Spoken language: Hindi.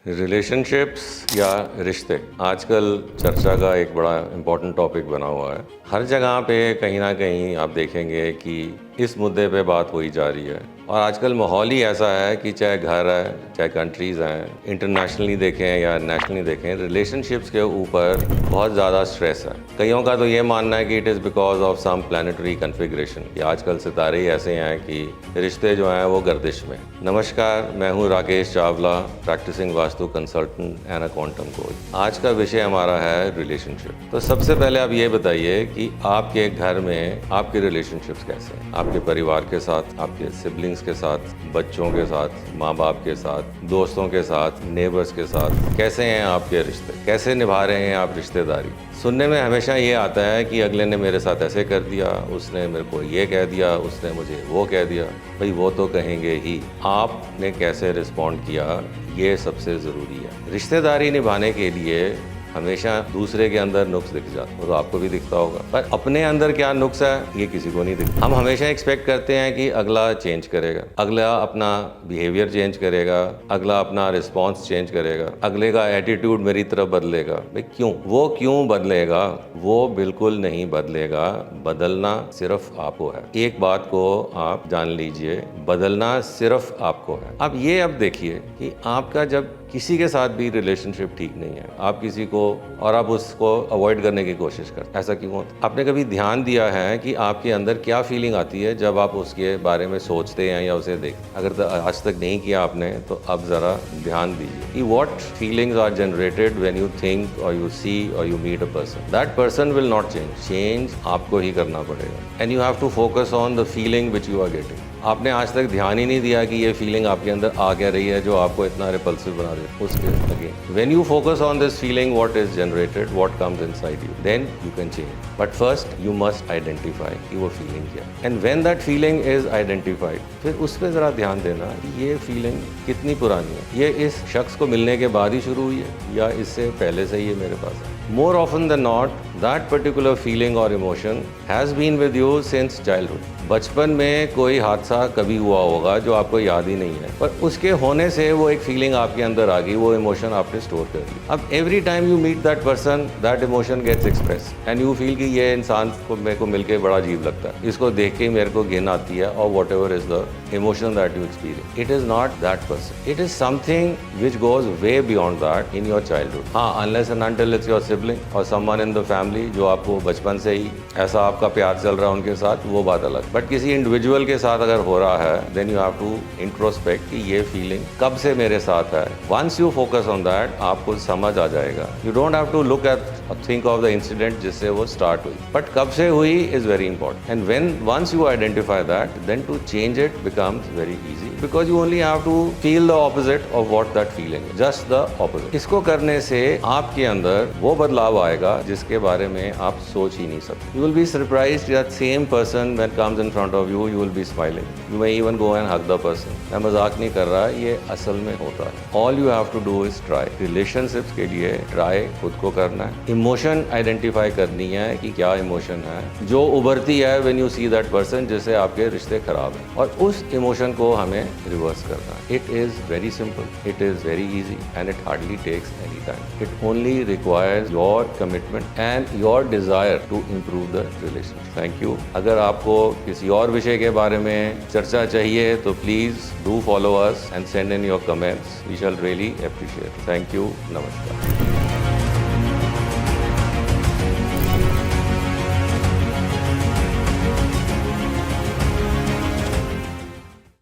रिलेशनशिप्स या रिश्ते आजकल चर्चा का एक बड़ा इम्पोर्टेंट टॉपिक बना हुआ है। हर जगह पे कहीं ना कहीं आप देखेंगे कि इस मुद्दे पे बात हुई जा रही है और आजकल माहौल ही ऐसा है कि चाहे घर है, चाहे कंट्रीज़ हैं, इंटरनेशनली देखें या नेशनली देखें, रिलेशनशिप्स के ऊपर बहुत ज़्यादा स्ट्रेस है। कईयों का तो ये मानना है कि it is because of some planetary configuration, कि आजकल सितारे ही ऐसे हैं कि रिश्ते जो हैं वो गर्दिश में। नमस्कार, मैं हूँ Rakesh Chawla, practising Vastu consultant and a quantum coach. आज का विषय हमारा है रिलेशनशिप। तो सबसे पहले आप ये बताइए कि आपके घर में आपके रिलेशनशिप्स कैसे हैं? आपके परिवार के साथ, आपके सिबलिंग्स के साथ, बच्चों के साथ, माँ बाप के साथ, दोस्तों के साथ, नेबर्स के साथ, कैसे हैं आपके रिश्ते? कैसे निभा रहे हैं आप रिश्तेदारी? सुनने में हमेशा ये आता है कि अगले ने मेरे साथ ऐसे कर दिया, उसने मेरे को ये कह दिया, उसने मुझे वो कह दिया। भाई वो तो कहेंगे ही, आपने कैसे रिस्पॉन्ड किया ये सबसे ज़रूरी है। रिश्तेदारी निभाने के लिए हमेशा दूसरे के अंदर नुक्स दिख जाता, वो तो आपको भी दिखता होगा, पर अपने अंदर क्या नुक्स है ये किसी को नहीं दिखता। हम हमेशा एक्सपेक्ट करते हैं कि अगला चेंज करेगा, अगला अपना बिहेवियर चेंज करेगा, अगला अपना रिस्पॉन्स चेंज करेगा, अगले का एटीट्यूड मेरी तरफ बदलेगा। भाई क्यों? वो क्यों बदलेगा? वो बिल्कुल नहीं बदलेगा। बदलना सिर्फ आपको है। एक बात को आप जान लीजिए, बदलना सिर्फ आपको है। अब देखिए कि आपका जब किसी के साथ भी रिलेशनशिप ठीक नहीं है, आप किसी को और आप उसको अवॉइड करने की कोशिश करते, ऐसा क्यों होता? आपने कभी ध्यान दिया है कि आपके अंदर क्या फीलिंग आती है जब आप उसके बारे में सोचते हैं या उसे देखते? अगर आज तक नहीं किया आपने तो अब ज़रा ध्यान दीजिए कि what feelings are generated when you think और यू सी और you meet a person. That person will not change आपको ही करना पड़ेगा। And you have to focus on the feeling which you are getting. आपने आज तक ध्यान ही नहीं दिया कि ये फीलिंग आपके अंदर आ क्या रही है जो आपको इतना रिपल्सिव बना रही है। उसके again when you focus on this feeling, what is generated, what comes inside you, then you can change. But first you must identify कि वो फीलिंग क्या है। And when that feeling is identified, फिर उस पर ज़रा ध्यान देना कि ये फीलिंग कितनी पुरानी है। ये इस शख्स को मिलने के बाद ही शुरू हुई है या इससे पहले से ये मेरे पास है? More often than not, that particular feeling or emotion has been with you since childhood. बचपन में कोई हादसा कभी हुआ होगा जो आपको याद ही नहीं है, पर उसके होने से वो एक फीलिंग आपके अंदर आ गई, वो इमोशन आपने स्टोर कर ली। अब every time you meet that person, that emotion gets express and you feel कि ये इंसान को मेरे को मिलके बड़ा अजीब लगता है, इसको देख के मेरे को घिन आती है, और whatever is the emotion that you experience, it is not that person, it is something which goes way beyond that in your childhood. हाँ, unless and until it's your sibling और समवन इन द फैमिली जो आपको बचपन से ही ऐसा आपका प्यार चल रहा है उनके साथ, वो बात अलग। बट किसी इंडिविजुअल के साथ अगर हो रहा है, then you have to introspect कि ये फीलिंग कब से मेरे साथ है। Once you focus on that, आपको समझ आ जाएगा। You don't have to look at think of the incident जिससे वो स्टार्ट हुई, बट कब से हुई is very important. And when once you identify that, then to change it becomes very easy, because you only have to feel the opposite of what that feeling, just the opposite. इसको करने से आपके अंदर वो बदलाव आएगा जिसके बारे में आप सोच ही नहीं सकते। You will be surprised that same person when comes in front of you, you will be smiling. You may even go and hug the person. मैं मजाक नहीं कर रहा, ये असल में होता है। All you have to do is try. Relationships के लिए try खुद को करना है। Emotion identify करनी है कि क्या emotion है जो उभरती है when you see that person जिससे आपके रिश्ते खराब हैं, और उस emotion को हमें reverse करना है। It is very simple. It is very easy and it hardly takes any time. It only requires your commitment and your desire to improve the relationship. Thank you. अगर आपको किसी और विषय के बारे में चर्चा चाहिए तो please do follow us and send in your comments. We shall really appreciate. Thank you. नमस्कार.